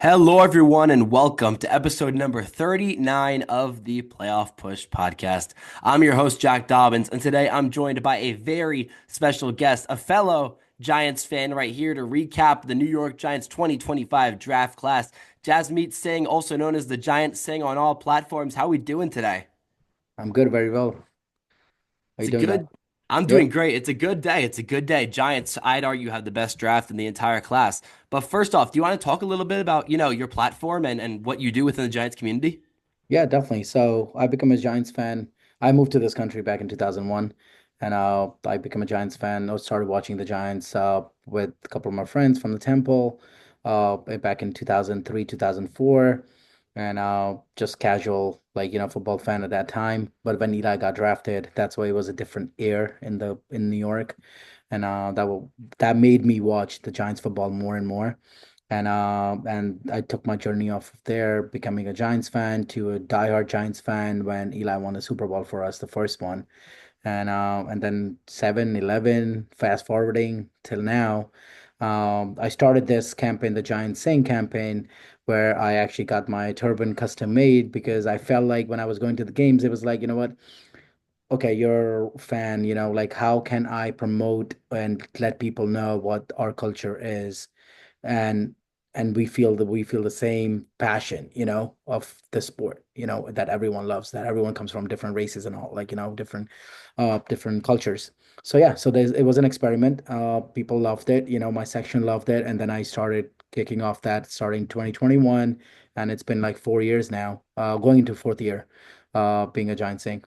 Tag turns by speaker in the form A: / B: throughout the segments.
A: Hello, everyone, and welcome to episode number 39 of the Playoff Push podcast. I'm your host, Jack Dobbins, and today I'm joined by a very special guest, a fellow Giants fan right here to recap the New York Giants 2025 draft class. Jasmeet Singh, also known as the Giant Singh on all platforms. How we doing today?
B: I'm good, very well. How are
A: It's
B: you
A: a
B: doing, man?
A: good, I'm doing
B: Yep.
A: great. It's a good day. It's a good day. Giants, I'd argue, have the best draft in the entire class. But first off, do you want to talk a little bit about, your platform and what you do within the Giants community?
B: Yeah, definitely. So I become a Giants fan. I moved to this country back in 2001, and I became a Giants fan. I started watching the Giants with a couple of my friends from the Temple back in 2003, 2004, and just casual, football fan at that time. But when Eli got drafted, that's why it was a different air in New York, and that made me watch the Giants football more and more. And I took my journey off of there, becoming a Giants fan to a diehard Giants fan when Eli won the Super Bowl for us, the first one. And then 7-11, fast forwarding till now. I started this campaign, the Giant Sing campaign, where I actually got my turban custom made because I felt like when I was going to the games, it was like, you know what? Okay, you're a fan, like how can I promote and let people know what our culture is? and and we feel the same passion, of the sport, that everyone loves, that everyone comes from different races and all, like, different cultures. So yeah, so it was an experiment. People loved it, my section loved it, and then I started kicking off that starting 2021, and it's been like 4 years now, going into fourth year, being a Giant Sync.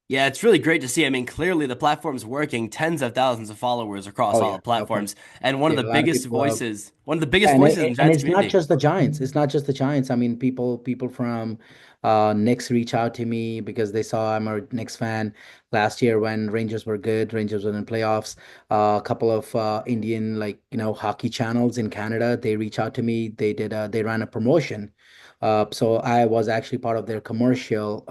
A: Yeah, it's really great to see. I mean, clearly the platform's working, tens of thousands of followers across
B: Oh
A: all
B: yeah,
A: the
B: definitely.
A: platforms, and
B: Yeah, a lot of people love.
A: one of the biggest
B: And
A: voices in the Giants
B: it's not
A: community.
B: just the Giants. It's not just the Giants. I mean, people from Knicks reach out to me because they saw I'm a Knicks fan last year when Rangers were good. Rangers were in playoffs. A couple of Indian, hockey channels in Canada, they reach out to me. They ran a promotion. So I was actually part of their commercial,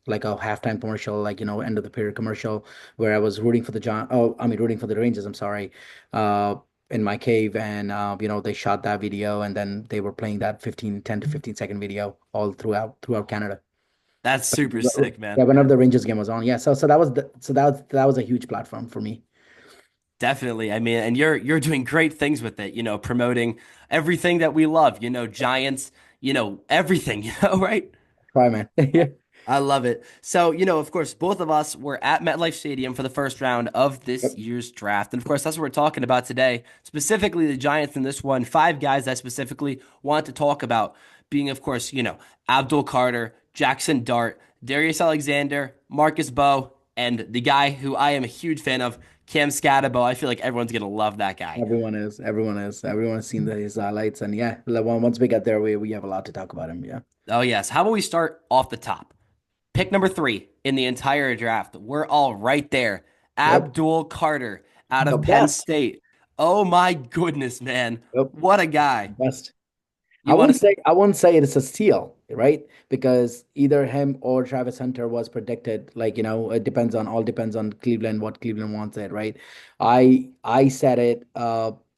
B: like a halftime commercial, like, end of the period commercial, where I was rooting for the rooting for the Rangers. I'm sorry. Uh, in my cave, and they shot that video, and then they were playing that 10 to 15 second video all throughout Canada.
A: That's super sick, man.
B: Yeah, whenever the Rangers game was on. Yeah, so that was a huge platform for me.
A: Definitely. I mean, and you're doing great things with it, promoting everything that we love, Giants, everything, right?
B: Try, man. Yeah.
A: I love it. So, of course, both of us were at MetLife Stadium for the first round of this
B: Yep.
A: year's draft. And of course, that's what we're talking about today. Specifically, the Giants in this one. Five guys I specifically want to talk about being, of course, Abdul Carter, Jackson Dart, Darius Alexander, Marcus Bowe, and the guy who I am a huge fan of, Cam Scatabo. I feel like everyone's going to love that guy.
B: Everyone has seen his highlights, and yeah, once we get there, we have a lot to talk about him. Yeah.
A: Oh, yes. How about we start off the top? Pick number three in the entire draft. We're all right there.
B: Yep.
A: Abdul Carter out
B: The
A: of Penn
B: best.
A: State. Oh my goodness, man.
B: Yep.
A: What a guy.
B: Best. I
A: You want
B: wouldn't
A: to
B: say I wouldn't say it's a steal, right? Because either him or Travis Hunter was predicted. Like, it depends on Cleveland, what Cleveland wants it, right? I said it.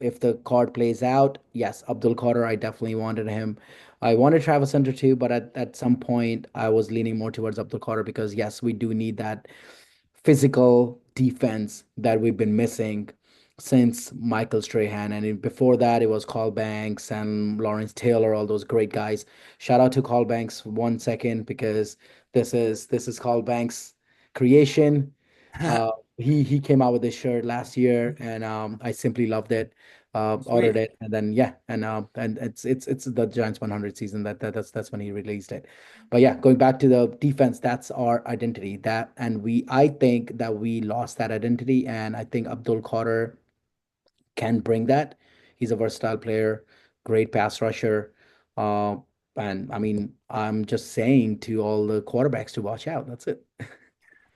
B: If the card plays out, yes, Abdul Carter, I definitely wanted him. I wanted Travis Hunter too, but at some point I was leaning more towards Abdul Carter because yes, we do need that physical defense that we've been missing since Michael Strahan. And before that, it was Carl Banks and Lawrence Taylor, all those great guys. Shout out to Carl Banks 1 second because this is Carl Banks' creation. He came out with this shirt last year, and I simply loved it. Ordered
A: Sweet.
B: it, and then yeah, and it's the Giants 100 season that's when he released it. But yeah, going back to the defense, that's our identity. I think that we lost that identity, and I think Abdul Carter can bring that. He's a versatile player, great pass rusher. Uh, and I mean, I'm just saying to all the quarterbacks to watch out. That's it.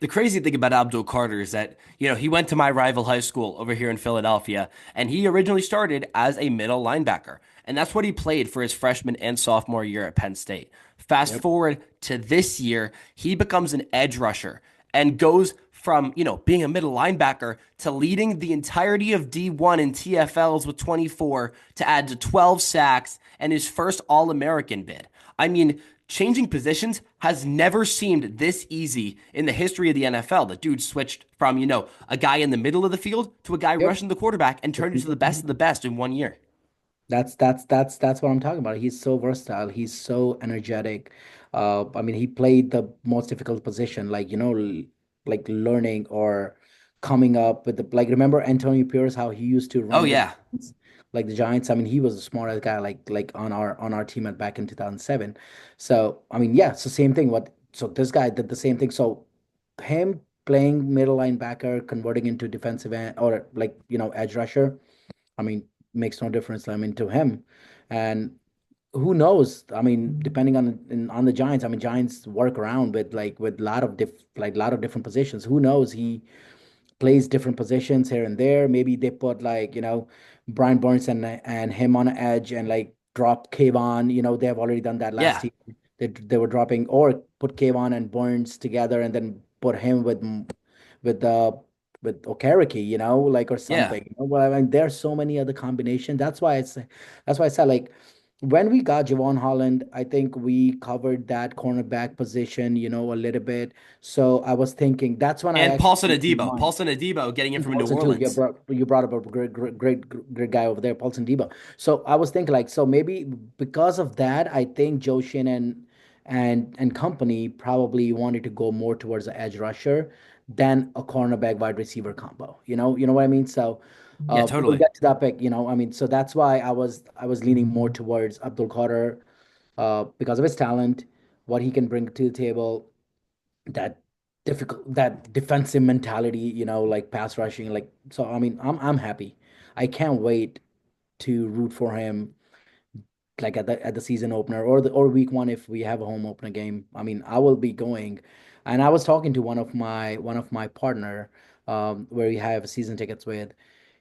A: The crazy thing about Abdul Carter is that, he went to my rival high school over here in Philadelphia, and he originally started as a middle linebacker. And that's what he played for his freshman and sophomore year at Penn State. Fast
B: Yep.
A: forward to this year, he becomes an edge rusher and goes from, being a middle linebacker to leading the entirety of D1 in TFLs with 24 to add to 12 sacks and his first All-American bid. I mean, changing positions has never seemed this easy in the history of the NFL. The dude switched from, a guy in the middle of the field to a guy
B: Yep.
A: rushing the quarterback and turned into the best of the best in 1 year.
B: That's what I'm talking about. He's so versatile. He's so energetic. I mean, he played the most difficult position, like like learning or coming up with the like. Remember Antonio Pierce, how he used to
A: Oh,
B: run with
A: yeah.
B: like the Giants. I mean, he was the smartest guy, like on our team at back in 2007. So I mean, yeah, it's the same thing. So this guy did the same thing. So him playing middle linebacker, converting into defensive end or like edge rusher. I mean, makes no difference. I mean, to him, and who knows? I mean, depending on the Giants. I mean, Giants work around with with lot of different positions. Who knows? He plays different positions here and there. Maybe they put Brian Burns and him on the edge and like drop Kayvon. They have already done that last
A: Yeah.
B: year. They were dropping or put Kayvon and Burns together and then put him with uh with Okereke, like or
A: Yeah.
B: something. Well, I mean, there's so many other combinations. That's why I said like when we got Javon Holland, I think we covered that cornerback position, a little bit. So I was thinking that's when I
A: And
B: actually
A: Paulson
B: changed my
A: Adebo.
B: mind.
A: Paulson Adebo getting in
B: And
A: from New
B: Paulson too.
A: Orleans.
B: You brought up a great guy over there, Paulson Debo. So I was thinking so maybe because of that, I think Joe Shin and company probably wanted to go more towards the edge rusher than a cornerback wide receiver combo. You know what I mean? So
A: Yeah,
B: we'll
A: totally.
B: get to that pick. I mean, so that's why I was leaning more towards Abdul Qadir because of his talent, what he can bring to the table, that defensive mentality, like pass rushing, like so. I mean, I'm happy. I can't wait to root for him, like at the season opener or week one if we have a home opener game. I mean, I will be going, and I was talking to one of my partner, where we have season tickets with.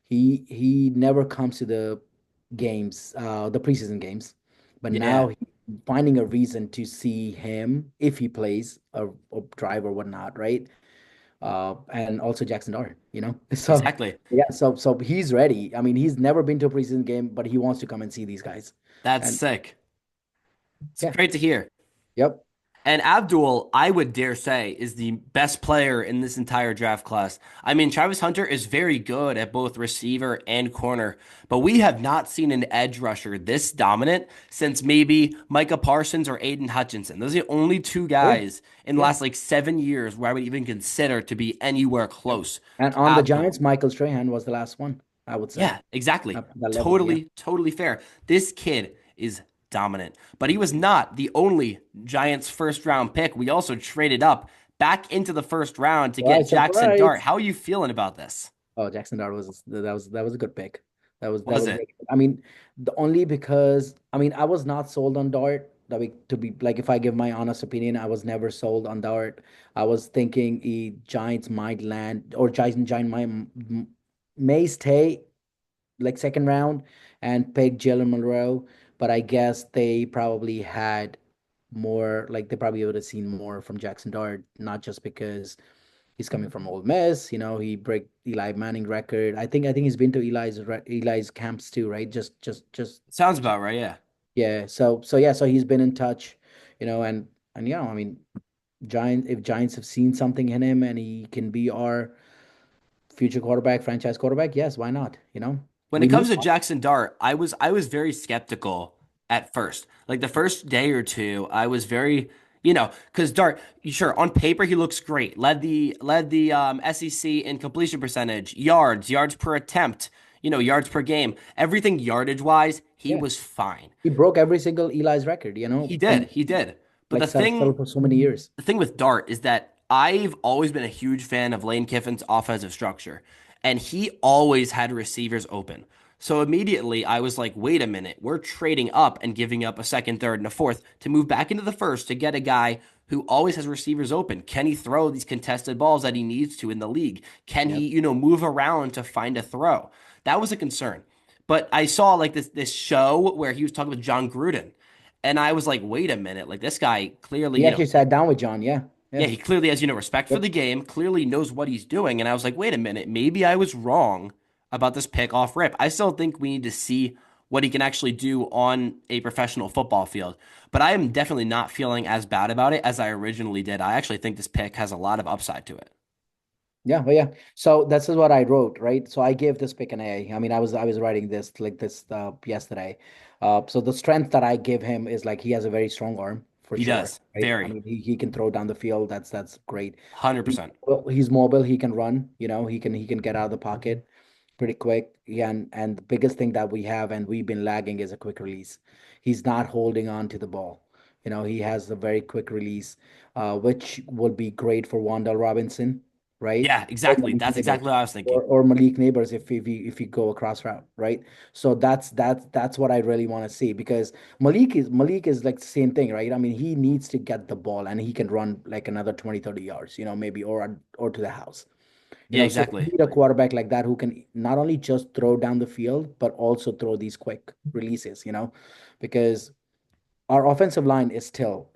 B: He never comes to the preseason games, but now
A: Yeah.
B: he's finding a reason to see him if he plays or drive or whatnot, right? And also Jackson Dart, So
A: Exactly.
B: yeah, so he's ready. I mean, he's never been to a preseason game, but he wants to come and see these guys.
A: That's
B: And
A: sick. It's
B: yeah,
A: great to hear.
B: yep.
A: And Abdul, I would dare say, is the best player in this entire draft class. I mean, Travis Hunter is very good at both receiver and corner, but we have not seen an edge rusher this dominant since maybe Micah Parsons or Aiden Hutchinson. Those are the only two
B: Sure,
A: guys in the
B: sure.
A: last like 7 years where I would even consider to be anywhere
B: Yep.
A: close
B: And
A: to
B: on the
A: Abdul.
B: Giants, Michael Strahan was the last one, I would say.
A: Yeah, exactly.
B: At that level, yeah.
A: Totally, totally fair. This kid is dominant, but he was not the only Giants first round pick. We also traded up back into the first round to get
B: Surprise,
A: Jackson Dart.
B: surprise.
A: How are you feeling about this?
B: Oh, Jackson Dart that was a good pick. That
A: Was
B: was
A: it?
B: very good. I mean, the only because I mean I was not sold on Dart. To be like if I give my honest opinion, I was never sold on Dart. I was thinking Giants might land or Giant may stay like second round and pick Jalen Monroe, but I guess they probably had more like they probably would have seen more from Jackson Dart, not just because he's coming from Ole Miss. He break Eli Manning record. I think he's been to Eli's camps too, right?
A: Sounds about right, yeah.
B: Yeah. So yeah. So he's been in touch, and yeah. I mean, Giants have seen something in him, and he can be our future quarterback, franchise quarterback. Yes, why not?
A: When it
B: We need
A: comes to
B: one.
A: Jackson Dart, I was very skeptical at first. Like the first day or two, I was very, because Dart, sure, on paper he looks great. Led the SEC in completion percentage, yards per attempt, yards per game, everything yardage wise, he
B: Yeah,
A: was fine.
B: he broke every single Eli's record.
A: He
B: From
A: did, he did. But
B: like
A: the
B: settle
A: thing
B: for so many years.
A: the thing with Dart is that I've always been a huge fan of Lane Kiffin's offensive structure, and he always had receivers open. So immediately I was like, wait a minute, we're trading up and giving up a second, third, and a fourth to move back into the first to get a guy who always has receivers open. Can he throw these contested balls that he needs to in the league? Can he,
B: Yep.
A: move around to find a throw? That was a concern. But I saw like this show where he was talking with John Gruden. And I was like, wait a minute, like this guy clearly,
B: He actually sat down with John. Yeah.
A: Yeah,
B: Yeah.
A: he clearly has, respect for
B: Yep.
A: the game, clearly knows what he's doing. And I was like, wait a minute, maybe I was wrong about this pick off rip. I still think we need to see what he can actually do on a professional football field. But I am definitely not feeling as bad about it as I originally did. I actually think this pick has a lot of upside to it.
B: Yeah, but yeah. So this is what I wrote, right? So I gave this pick an A. I mean, I was writing this like this yesterday. So the strength that I give him is like he has a very strong arm for
A: He
B: sure,
A: does.
B: right? I
A: Very.
B: mean, he can throw down the field. That's great. He,
A: 100%.
B: well, he's mobile. He can run. He can get out of the pocket pretty quick. Yeah, and the biggest thing that we have and we've been lagging is a quick release. He's not holding on to the ball. He has a very quick release, which would be great for Wandale Robinson, right?
A: Yeah,
B: Or
A: exactly.
B: Malik
A: That's exactly
B: Neighbors,
A: what I was thinking.
B: or Malik Neighbors if you go across route, right? So that's what I really want to see because Malik is like the same thing, right? I mean, he needs to get the ball and he can run like another 20, 30 yards, maybe or to the house.
A: Yeah,
B: So we
A: exactly.
B: need a quarterback like that who can not only just throw down the field, but also throw these quick releases, because our offensive line is still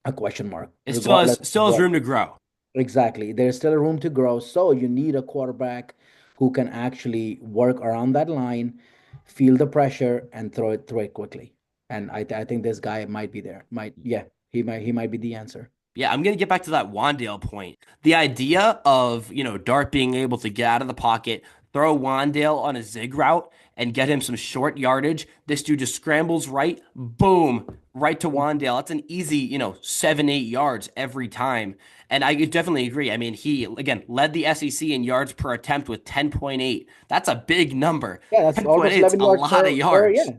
B: a question mark,
A: It
B: regardless of
A: still has
B: what.
A: room to grow.
B: Exactly. There's still room to grow. So you need a quarterback who can actually work around that line, feel the pressure, and throw it quickly. And I think this guy might be there. Yeah, he might be the answer.
A: Yeah, I'm gonna get back to that Wandale point. The idea of, Dart being able to get out of the pocket, throw Wandale on a zig route, and get him some short yardage. This dude just scrambles right, boom, right to Wandale. That's an easy, 7, 8 yards every time. And I definitely agree. I mean, he again led the SEC in yards per attempt with 10.8. That's a big number.
B: Yeah, that's almost
A: 10.8's
B: 11
A: a
B: yards
A: lot of
B: per
A: yards.
B: yeah.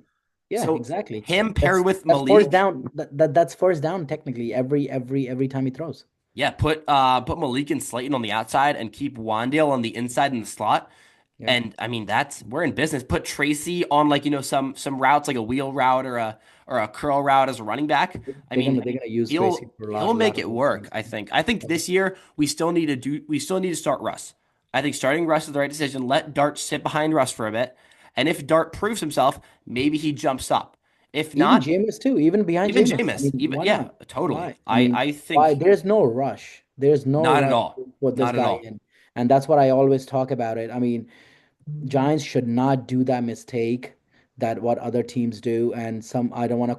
B: Yeah,
A: So
B: exactly.
A: him paired
B: That's
A: with
B: that's first
A: Malik.
B: down. That's first down technically every time he throws.
A: Yeah, put Malik and Slayton on the outside and keep Wandale on the inside in the slot.
B: Yep.
A: And I mean that's we're in business. Put Tracy on like some routes like a wheel route or a curl route as a running back. I
B: They're
A: mean
B: gonna they're gonna use Tracy
A: he'll
B: for a
A: he'll
B: lot
A: make
B: of
A: it
B: those
A: work.
B: things.
A: I think this year we still need to start Russ. I think starting Russ is the right decision. Let Dart sit behind Russ for a bit, and if Dart proves himself, maybe he jumps up. If
B: Even
A: not,
B: Jameis too, even behind
A: even
B: Jameis. I
A: Jameis,
B: mean,
A: even
B: why
A: yeah,
B: not?
A: totally.
B: Why? I
A: I
B: mean,
A: I
B: why?
A: think
B: There's no rush. There's no
A: not at
B: rush
A: all,
B: to put this
A: not at
B: guy
A: all.
B: in. And that's what I always talk about it. I mean, Giants should not do that mistake that what other teams do. And some I don't want to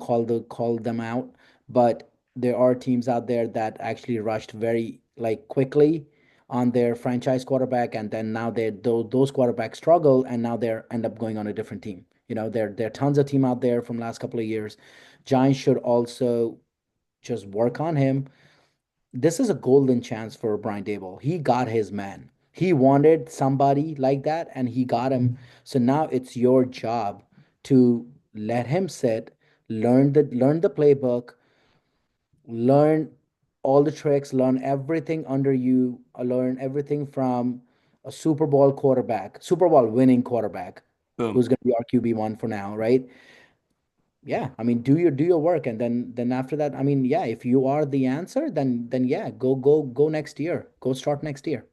B: call them out, but there are teams out there that actually rushed very like quickly on their franchise quarterback, and then now those quarterbacks struggle, and now they're end up going on a different team. There are tons of team out there from last couple of years. Giants should also just work on him. This is a golden chance for Brian Dable. He got his man. He wanted somebody like that and he got him. So now it's your job to let him sit, learn the playbook, learn all the tricks, learn everything under you, learn everything from a Super Bowl quarterback, Super Bowl winning quarterback,
A: Boom.
B: who's going to be our QB1 for now, right? Yeah, I mean, do your work, and then after that, I mean, yeah, if you are the answer, then yeah, go next year, go start next year,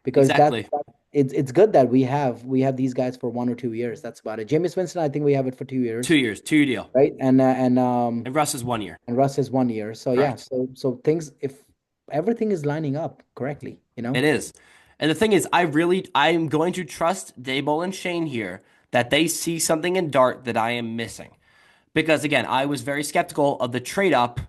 B: because
A: Exactly.
B: it's good that we have these guys for 1 or 2 years. That's about it. Jameis Winston, I think we have it for 2 years,
A: 2 years, 2 deal.
B: right? And
A: And Russ is 1 year.
B: and Russ is 1 year. So yeah,
A: Correct.
B: so things if everything is lining up correctly,
A: It is. And the thing is, I'm going to trust Dayball and Shane here that they see something in Dart that I am missing. Because again, I was very skeptical of the trade up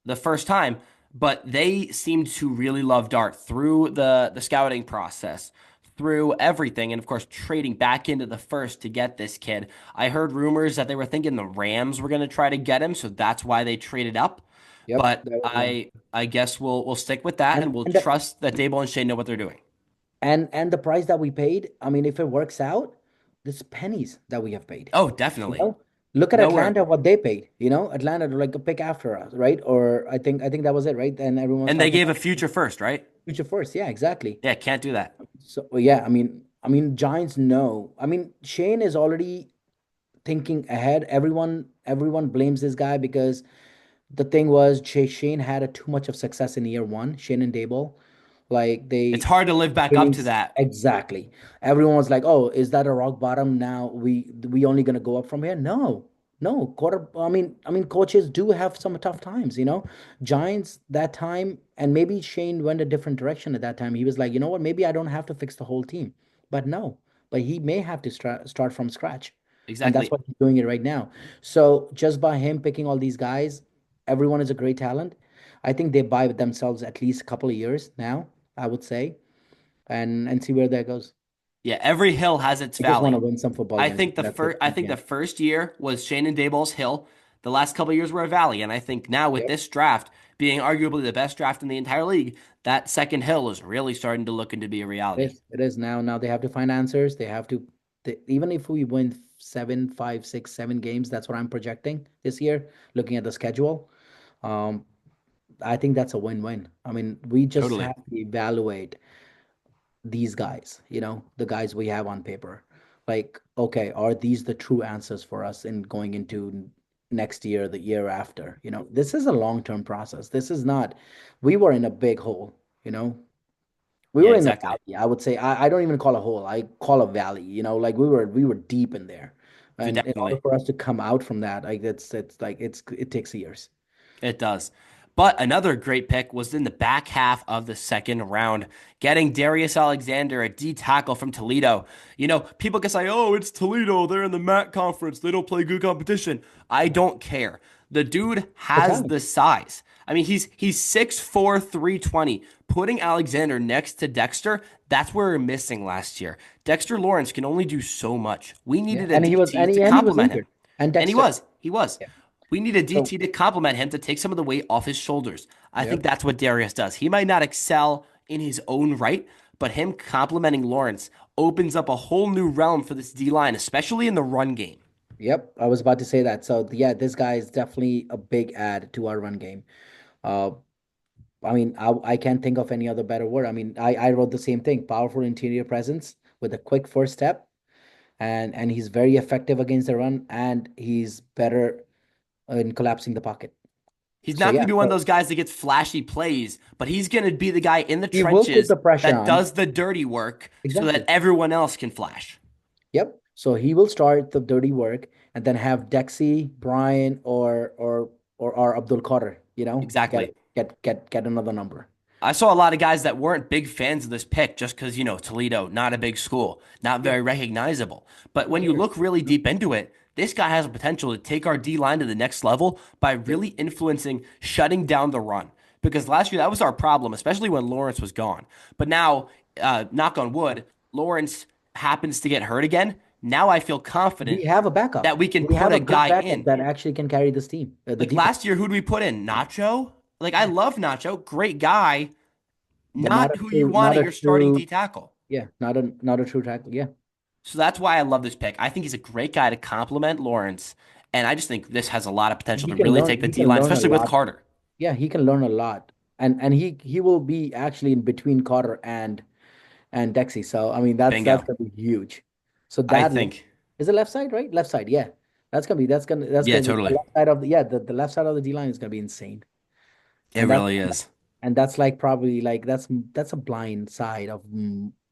A: the first time, but they seemed to really love Dart through the scouting process, through everything, and of course trading back into the first to get this kid. I heard rumors that they were thinking the Rams were going to try to get him, so that's why they traded up.
B: Yep.
A: But I guess we'll stick with that and
B: And
A: we'll
B: and the,
A: trust that Dable and Shane know what they're doing.
B: and the price that we paid, I mean, if it works out, this pennies that we have paid.
A: Oh,
B: You
A: definitely.
B: know, look at
A: Nowhere.
B: Atlanta, what they paid. Atlanta like a pick after us, right? Or I think that was it, right? And everyone was
A: And they
B: talking
A: gave a
B: about
A: future first, right?
B: future first. Yeah, exactly.
A: Yeah, can't do that.
B: So well, yeah, I mean, Giants know. I mean, Shane is already thinking ahead. Everyone blames this guy because the thing was Shane had a too much of success in year one. Shane and Dable, like
A: It's
B: they
A: hard to live back up to
B: trainings
A: that.
B: exactly. Everyone was like, "Oh, is that a rock bottom now? We only gonna go up from here?" No, No, I mean, coaches do have some tough times, you know. Giants that time, and maybe Shane went a different direction at that time. He was like, you know what, maybe I don't have to fix the whole team. But no, but he may have to start from scratch. And that's
A: Exactly.
B: what he's doing it right now. So just by him picking all these guys, everyone is a great talent. I think they buy themselves at least a couple of years now, I would say, and see where that goes.
A: Yeah, every hill has its
B: I just want to
A: valley.
B: win some football
A: I
B: games.
A: think the
B: That's it.
A: first I think
B: Yeah.
A: the first year was Shane and Dayball's hill. The last couple of years were a valley, and I think now with
B: Yep.
A: this draft being arguably the best draft in the entire league, that second hill is really starting to look into be a
B: It
A: reality.
B: is. It is now. Now they have to find answers. They have to, even if we win seven, five, six, 7 games, that's what I'm projecting this year. Looking at the schedule, um, I think that's a win-win. I mean, we just
A: Totally.
B: have to evaluate these guys. You know, the guys we have on paper. Like, okay, are these the true answers for us in going into next year, the year after? You know, this is a long-term process. This is not. We were in a big hole. You know, we
A: Yeah,
B: were in a
A: exactly.
B: valley. I would say I don't even call a hole. I call a valley. You know, like we were deep in there, and in order
A: Definitely.
B: for us to come out from that, like it's like it takes years.
A: It does. But another great pick was in the back half of the second round, getting Darius Alexander, a D tackle from Toledo. You know, people can say, oh, it's Toledo. They're in the MAC conference. They don't play good competition. I don't care. The dude
B: The
A: has
B: talent.
A: the size. I mean, he's 6'4", 320. Putting Alexander next to Dexter, that's where we're missing last year. Dexter Lawrence can only do so much. We
B: Yeah,
A: needed a
B: and he was
A: DT to
B: and he was
A: complement him.
B: injured. And
A: And he
B: Dexter.
A: was. He was.
B: Yeah.
A: We need a
B: So
A: DT to complement him to take some of the weight off his shoulders. I think
B: yep,
A: that's what Darius does. He might not excel in his own right, but him complementing Lawrence opens up a whole new realm for this D line, especially in the run game.
B: yep. I was about to say that. So yeah, this guy is definitely a big add to our run game. Uh, I mean, I can't think of any other better word. I mean, I wrote the same thing. Powerful interior presence with a quick first step, and he's very effective against the run, and he's better in collapsing the pocket.
A: He's
B: So
A: not going
B: yeah,
A: to be one of
B: so
A: those guys that gets flashy plays, but he's going to be the guy in the
B: he will put
A: trenches
B: the pressure
A: that
B: on.
A: does the dirty work so that
B: Exactly.
A: everyone else can flash.
B: Yep. So he will start the dirty work and then have Dexy, Brian, or Abdul Qadir, get
A: Exactly.
B: get another number.
A: I saw a lot of guys that weren't big fans of this pick just because, Toledo, not a big school, not
B: Yeah.
A: very recognizable. But
B: Who
A: when you
B: cares?
A: look really deep into it, this guy has a potential to take our D line to the next level by
B: Yep.
A: really influencing shutting down the run. Because last year that was our problem, especially when Lawrence was gone. But now, knock on wood, Lawrence happens to get hurt again. Now I feel
B: We
A: confident
B: have a backup.
A: that we can
B: We
A: put
B: have
A: a
B: a good
A: guy
B: backup
A: in.
B: that actually can carry this team, the
A: Like
B: defense.
A: last year, who did we put in? Nacho? Like I
B: Yeah.
A: love Nacho, great guy,
B: But not
A: not
B: a
A: who you
B: true,
A: want
B: not
A: at
B: a
A: your starting
B: true,
A: D tackle.
B: yeah, not a true tackle. Yeah.
A: So that's why I love this pick. I think he's a great guy to complement Lawrence, and I just think this has a lot of potential
B: He
A: to
B: can
A: really
B: learn.
A: take the
B: He
A: D
B: can
A: line,
B: learn a
A: especially with
B: lot.
A: Carter.
B: Yeah, he can learn a lot, and he will be actually in between Carter and Dexy. So I mean, that's
A: Bingo.
B: gonna be huge. So
A: I
B: that
A: think.
B: is it left side, right? Left side, yeah. That's
A: Yeah,
B: gonna be the
A: totally.
B: left side of the left side of the D line is gonna be insane.
A: It
B: And that's
A: really is.
B: and that's like probably like that's a blind side of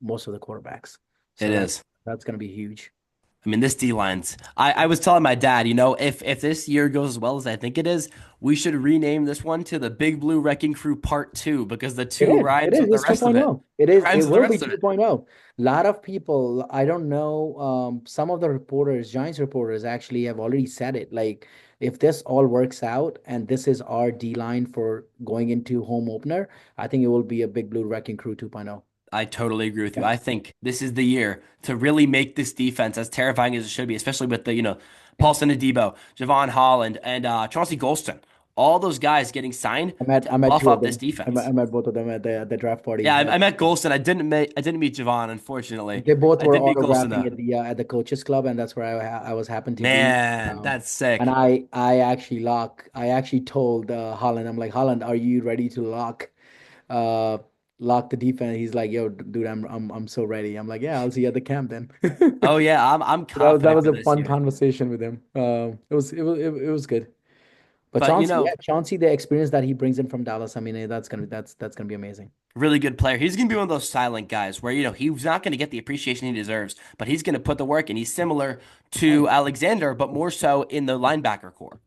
B: most of the quarterbacks.
A: It
B: So
A: is.
B: that's gonna be huge.
A: I mean, this D line's. I was telling my dad, if this year goes as well as I think it is, we should rename this one to the Big Blue Wrecking Crew Part Two because the
B: It
A: two
B: is. It
A: rhymes
B: is.
A: with the
B: It's
A: rest of it.
B: 2.0. It
A: It
B: is. It
A: rhymes with the
B: will be
A: rest of it.
B: 2.0. A lot of people, I don't know, some of the reporters, Giants reporters actually have already said it. Like, if this all works out and this is our D line for going into home opener, I think it will be a Big Blue Wrecking Crew 2.0.
A: I totally agree with you.
B: Yeah.
A: I think this is the year to really make this defense as terrifying as it should be, especially with
B: Yeah.
A: Paulson Adebo, Javon Holland, and Chauncey Golston. All those guys getting signed to
B: I met
A: buff
B: two of
A: up this
B: them. I
A: defense.
B: met both of them at the draft
A: Yeah,
B: party.
A: I met Golston. I didn't meet Javon, unfortunately.
B: They both
A: I
B: were
A: did meet Golston
B: autographing
A: though.
B: at the coaches club, and that's where I was happened to be.
A: Man,
B: Um,
A: that's
B: and
A: sick.
B: I actually told Holland, I'm like, Holland, are you ready to uh lock the defense? He's like, yo, dude, I'm so ready. I'm like, yeah, I'll see you at the camp then.
A: Oh yeah, I'm
B: That
A: confident
B: was
A: for
B: a
A: this
B: fun
A: year.
B: conversation with him. It was good. But
A: But
B: Chauncey, yeah, Chauncey, the experience that he brings in from Dallas, I mean, that's gonna be amazing.
A: really good player. He's gonna be one of those silent guys where he's not gonna get the appreciation he deserves, but he's gonna put the work, and he's similar
B: Oh,
A: to Alexander, but more so in the linebacker core.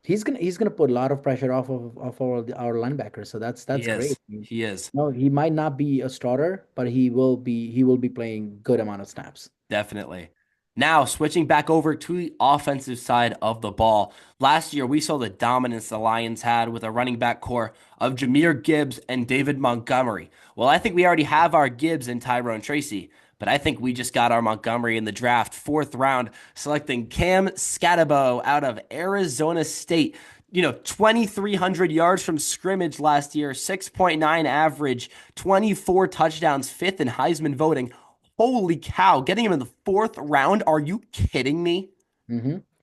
B: he's gonna put a lot of pressure off our linebackers, so
A: He
B: that's great.
A: is. He is.
B: No, he might not be a starter, but he will be playing good amount of snaps.
A: Definitely. Now, switching back over to the offensive side of the ball. Last year, we saw the dominance the Lions had with a running back core of Jahmyr Gibbs and David Montgomery. Well, I think we already have our Gibbs and Tyrone Tracy, but I think we just got our Montgomery in the draft, fourth round, selecting Cam Scatabo out of Arizona State. 2,300 yards from scrimmage last year, 6.9 average, 24 touchdowns, fifth in Heisman voting. Holy cow, getting him in the fourth round? Are you kidding me?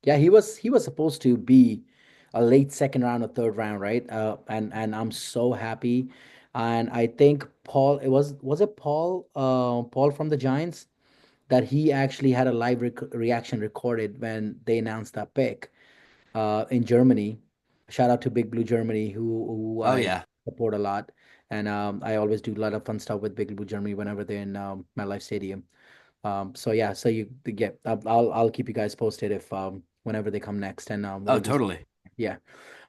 B: Yeah, he was supposed to be a late second round or third round, right? And I'm so happy. And I think Paul, was it Paul from the Giants that he actually had a live reaction recorded when they announced that pick in Germany. Shout out to Big Blue Germany, who
A: Oh,
B: I
A: yeah.
B: support a lot, and I always do a lot of fun stuff with Big Blue Germany whenever they're in MetLife Stadium. So yeah, so you get I'll keep you guys posted if whenever they come next, and
A: Oh,
B: we'll do
A: totally.
B: yeah.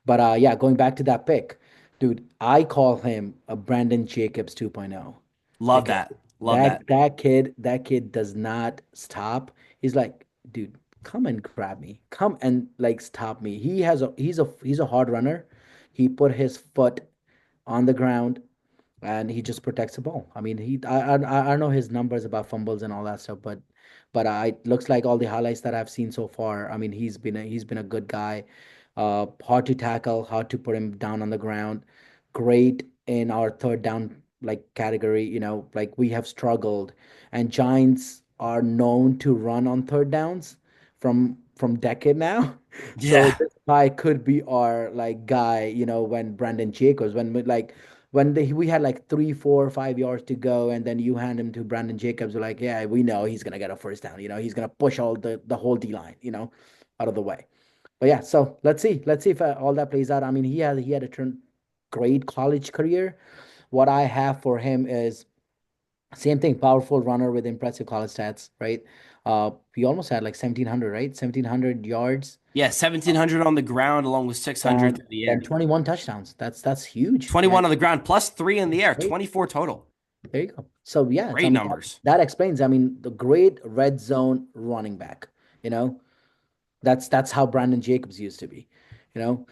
B: But yeah, going back to that pick, dude, I call him a Brandon Jacobs 2.0
A: Love
B: because
A: that. Love that.
B: that kid does not stop. He's like, dude, come and grab me. Come and like stop me. He's a hard runner. He put his foot on the ground and he just protects the ball. I mean, I don't know his numbers about fumbles and all that stuff, but I looks like all the highlights that I've seen so far. I mean, he's been a good guy. Hard to tackle, hard to put him down on the ground. Great in our third down like category. Like we have struggled, and Giants are known to run on third downs from decade now. So
A: Yeah.
B: this guy could be our like guy. When Brandon Jacobs, we had like 3, 4, 5 yards to go, and then you hand him to Brandon Jacobs, we're like, yeah, we know he's gonna get a first down. He's gonna push all the whole D line, out of the way. But yeah, so let's see if all that plays out. I mean, he had a great college career. What I have for him is same thing, powerful runner with impressive college stats, right? He almost had like 1,700, right? 1,700 yards
A: Yeah, 1,700 on the ground along with 600
B: and
A: through the
B: then
A: air.
B: 21 touchdowns. That's huge. And
A: 21 on the ground plus three in the air,
B: great.
A: 24 total.
B: There you go. So yeah, so I
A: Great
B: mean that,
A: numbers.
B: that explains. I mean the great red zone running back. You know that's how Brandon Jacobs used to be.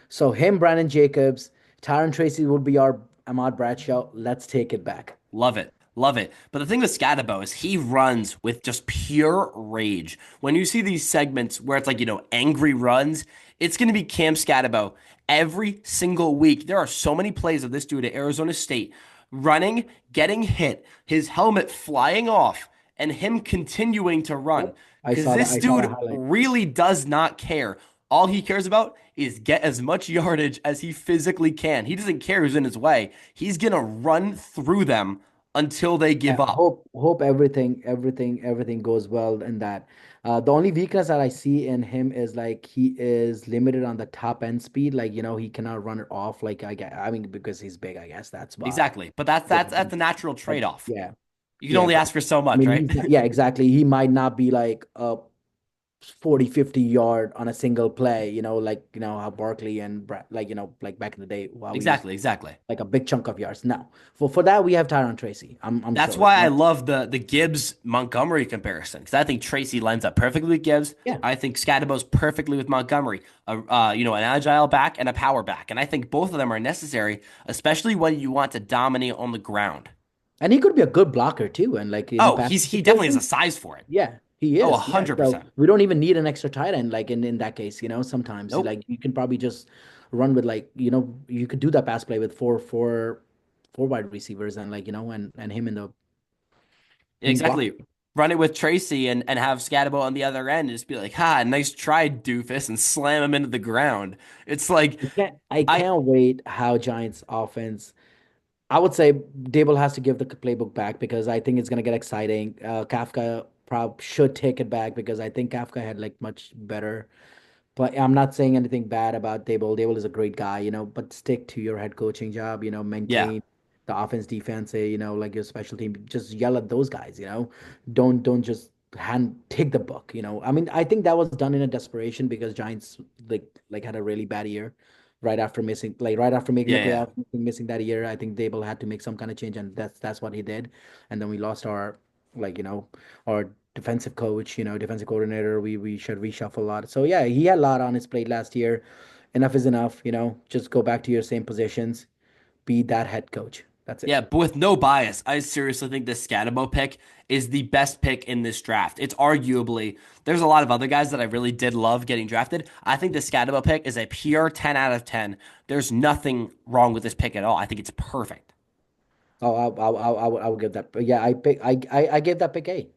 B: So him, Brandon Jacobs, Tyron Tracy would be our Ahmad Bradshaw. Let's take it back.
A: Love it. Love it. But the thing with Scatabo is he runs with just pure rage. When you see these segments where it's like, angry runs, it's going to be Cam Scatabo every single week. There are so many plays of this dude at Arizona State running, getting hit, his helmet flying off, and him continuing to run.
B: Yep. I
A: Because
B: saw that.
A: this
B: I saw that
A: dude
B: highlight.
A: really does not care. All he cares about is get as much yardage as he physically can. He doesn't care who's in his way. He's going to run through them until they
B: Yeah,
A: give up.
B: hope everything goes well in that. The only weakness that I see in him is like he is limited on the top end speed. Like, he cannot run it off. Like I mean, because he's big, I guess that's why.
A: Exactly. But that's
B: Yeah.
A: that's that's a natural
B: But
A: trade-off.
B: yeah,
A: You can
B: yeah.
A: only
B: But
A: ask for so
B: I
A: much,
B: mean,
A: right?
B: he's not, yeah, exactly. He might not be like a 40, 50 yard on a single play, like, how Barkley and like, like back in the day, while we used
A: Exactly, exactly.
B: like a big chunk of yards. No, for that, we have Tyron Tracy. I'm
A: That's
B: sure.
A: why I love the Gibbs Montgomery comparison because I think Tracy lines up perfectly with Gibbs.
B: Yeah.
A: I think Scadabo's perfectly with Montgomery. An agile back and a power back, and I think both of them are necessary, especially when you want to dominate on the ground.
B: And he could be a good blocker too. And like in
A: Oh,
B: pass
A: he definitely has a
B: situations,
A: size for it.
B: yeah, he
A: Oh,
B: is. Yeah. So
A: 100%.
B: we don't even need an extra tight end. Like in that case, sometimes
A: Nope.
B: like you can probably just run with like, you could do that pass play with four wide receivers and like, and him in the block.
A: Exactly. Run it with Tracy and have Scatabo on the other end and just be like, ha, nice try, doofus, and slam him into the ground. It's like,
B: I
A: I
B: can't wait how Giants offense. I would say Dable has to give the playbook back because I think it's gonna get exciting. Kafka should take it back because I think Kafka had like much better But I'm not saying anything bad about Dable. Dable is a great guy, but stick to your head coaching job,
A: Yeah.
B: maintain the offense, defense, like your special team. Just yell at those guys. Don't just hand take the book. I mean, I think that was done in a desperation because Giants like had a really bad year right after making the
A: Yeah, yeah.
B: playoffs, missing that year. I think Dable had to make some kind of change, and that's what he did. And then we lost like, you know, our defensive coach, defensive coordinator. We should reshuffle a lot. So yeah, he had a lot on his plate last year. Enough is enough. Just go back to your same positions, be that head coach. That's it.
A: Yeah, but with no bias, I seriously think the Scatabo pick is the best pick in this draft. It's arguably, there's a lot of other guys that I really did love getting drafted. I think the Scatabo pick is a pure 10 out of 10. There's nothing wrong with this pick at all. I think it's perfect.
B: Oh, I would give that. But yeah, I gave that pick A.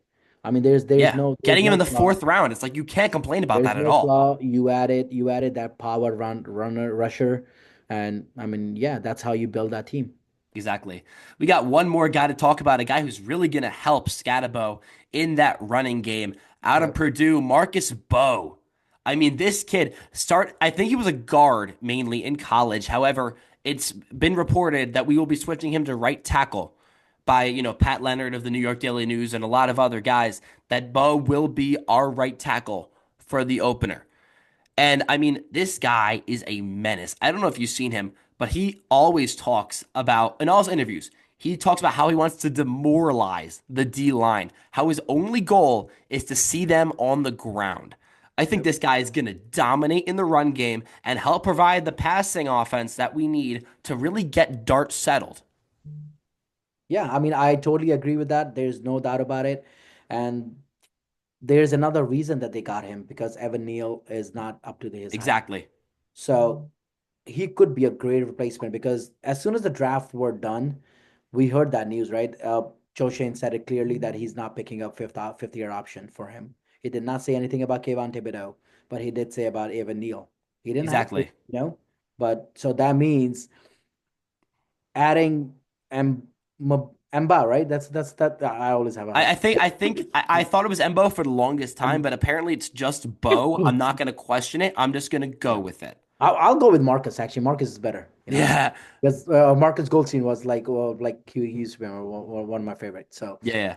B: I mean, there's
A: Yeah,
B: no there's
A: getting him in
B: no
A: the
B: flaw.
A: fourth round, it's like you can't complain about
B: There's
A: that at
B: no
A: all.
B: flaw. You added that power runner rusher, and I mean, yeah, that's how you build that team.
A: Exactly. We got one more guy to talk about, a guy who's really going to help Scatabo in that running game out of
B: Okay.
A: Purdue, Marcus Bowe. I mean, this kid I think he was a guard mainly in college. However, it's been reported that we will be switching him to right tackle by, Pat Leonard of the New York Daily News and a lot of other guys that Bowe will be our right tackle for the opener. And I mean, this guy is a menace. I don't know if you've seen him, but he always talks about, in all his interviews, he talks about how he wants to demoralize the D line, how his only goal is to see them on the ground. I think
B: Yep.
A: this guy is going to dominate in the run game and help provide the passing offense that we need to really get Dart settled.
B: Yeah, I mean, I totally agree with that. There's no doubt about it. And there's another reason that they got him because Evan Neal is not up to his height.
A: Exactly.
B: So he could be a great replacement because as soon as the draft were done, we heard that news, right? Joe Shane said it clearly that he's not picking up fifth year option for him. He did not say anything about Kayvon Thibodeau, but he did say about Evan Neal. He didn't have to,
A: Exactly.
B: but so that means adding M Mba, right? That's that I always have a
A: I,
B: hard
A: I think I think I thought it was Embo for the longest time,
B: time.
A: but apparently it's just Bo. I'm not going to question it. I'm just going to go
B: Yeah.
A: with it.
B: I'll go with Marcus actually. Marcus is better.
A: Yeah.
B: Because Marcus Goldstein was like he's one of my favorites. So
A: Yeah, yeah.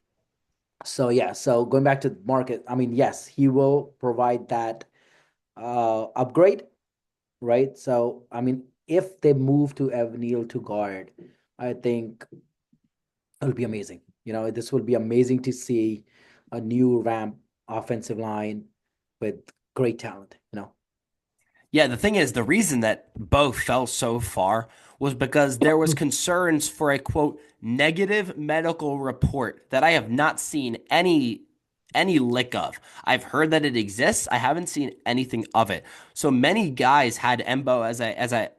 B: so yeah. So going back to Marcus, I mean, yes, he will provide that upgrade, right? So I mean, if they move to Evneal to guard, I think it'll be amazing. This will be amazing to see a new ramp offensive line with great talent.
A: Yeah, the thing is, the reason that Bo fell so far was because there was concerns for a quote negative medical report that I have not seen any lick of. I've heard that it exists. I haven't seen anything of it. So many guys had Embo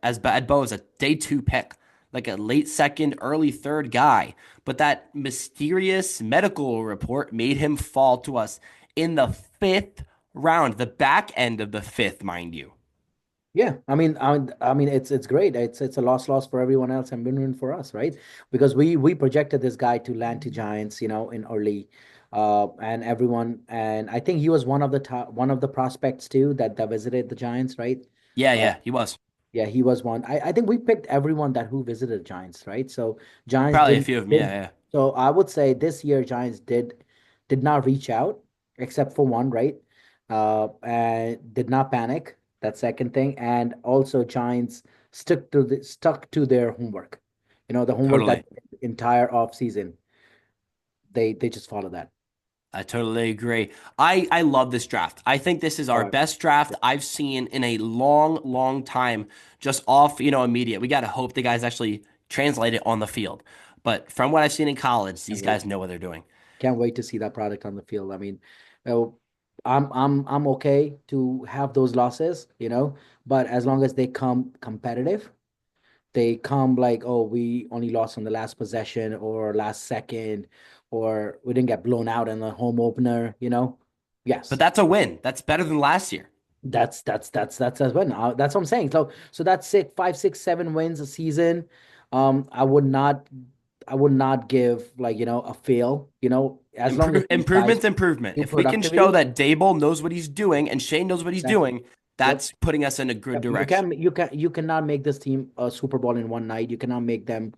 A: as bad Bo as a day two pick, like a late second, early third guy. But that mysterious medical report made him fall to us in the fifth round, the back end of the fifth, mind you.
B: Yeah, I mean, it's great. It's a loss for everyone else and win-win for us, right? Because we projected this guy to land to Giants, in early, and I think he was one of the prospects too that visited the Giants, right?
A: Yeah,
B: Uh,
A: yeah, he was.
B: yeah, he was one. I think we picked everyone that who visited Giants, right? So Giants
A: Probably a
B: didn't
A: few of them. Yeah,
B: did.
A: yeah.
B: So I would say this year Giants did not reach out except for one, right? And did not panic. That second thing, and also Giants stuck to their homework. The homework that
A: Totally.
B: entire off season they just follow that.
A: I totally agree. I love this draft. I think this is our
B: Right.
A: best draft I've seen in a long, long time, just off, immediate. We got to hope the guys actually translate it on the field. But from what I've seen in college, these
B: Can't wait.
A: guys know what they're doing.
B: Can't wait to see that product on the field. I mean, uh, I'm okay to have those losses, but as long as they come competitive, they come like, oh, we only lost on the last possession or last second, or we didn't get blown out in the home opener.
A: But
B: Yes,
A: that's a win. That's better than last year.
B: that's as well. That's what I'm saying. So that's 5, 6, 7 wins a season. I would not give like a fail. As long as these guys
A: Improvement's improvement.
B: do
A: If we can show
B: productivity.
A: that Dable knows what he's doing and Shane knows what he's
B: Exactly.
A: doing,
B: Yep.
A: That's putting us in a good
B: Yep.
A: direction.
B: You cannot make this team a Super Bowl in one night. You cannot make them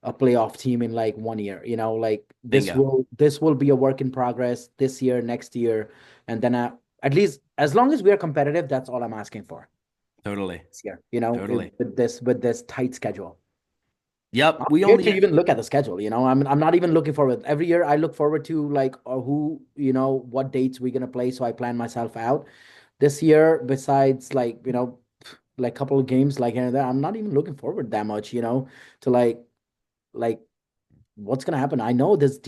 B: a playoff team in like 1 year. Like
A: Bingo.
B: this will be a work in progress this year, next year, and then at least as long as we are competitive, that's all I'm asking for
A: Totally.
B: this year.
A: Totally.
B: With this tight schedule.
A: Yep.
B: I'm
A: We
B: scared to
A: only
B: even look at the schedule. I'm not even looking forward. Every year I look forward to like who, what dates we're gonna play, so I plan myself out. This year, besides like, like a couple of games like here and there, I'm not even looking forward that much, to like what's gonna happen. I know this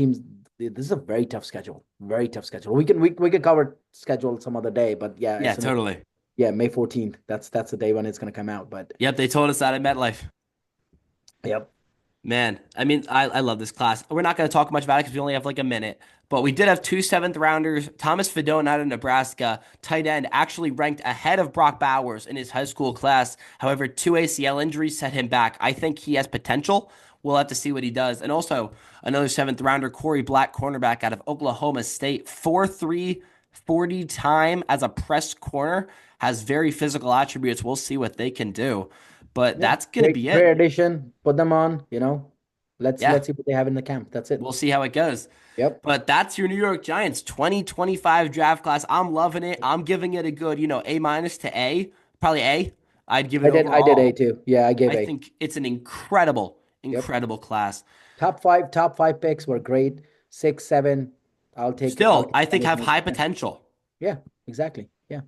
B: is a very tough schedule. Very tough schedule. We can cover schedule some other day, but yeah, as
A: Yeah,
B: soon as
A: totally.
B: yeah, May 14th. That's the day when it's gonna come out. But
A: Yep, they told us that at MetLife.
B: yep.
A: Man, I mean, I love this class. We're not going to talk much about it because we only have like a minute. But we did have two seventh rounders. Thomas Fedone out of Nebraska, tight end, actually ranked ahead of Brock Bowers in his high school class. However, two ACL injuries set him back. I think he has potential. We'll have to see what he does. And also, another seventh rounder, Corey Black, cornerback out of Oklahoma State, 4.3 40 time as a press corner, has very physical attributes. We'll see what they can do. But
B: Yeah.
A: that's going to be
B: Great
A: it.
B: addition. Put them on,
A: Yeah.
B: let's see what they have in the camp. That's it.
A: We'll see how it goes.
B: Yep.
A: But that's your New York Giants 2025 draft class. I'm loving it. I'm giving it a good, A minus to A, probably A. I'd give it
B: I did A
A: overall.
B: too. Yeah, I gave
A: I
B: A.
A: think it's an incredible,
B: Yep.
A: incredible class.
B: Top five picks were great. Six, seven. I'll
A: Still,
B: take
A: I think have
B: anything.
A: high
B: Yeah.
A: potential.
B: Yeah, exactly. Yeah.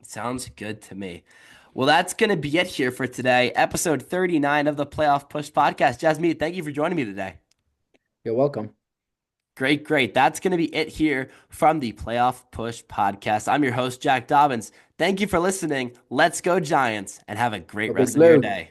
A: Sounds good to me. Well, that's going to be it here for today. Episode 39 of the Playoff Push podcast. Jasmine, thank you for joining me today.
B: You're welcome.
A: Great, great. That's going to be it here from the Playoff Push podcast. I'm your host, Jack Dobbins. Thank you for listening. Let's go, Giants, and have a
B: Go
A: great
B: Big
A: rest of your
B: Blue.
A: day.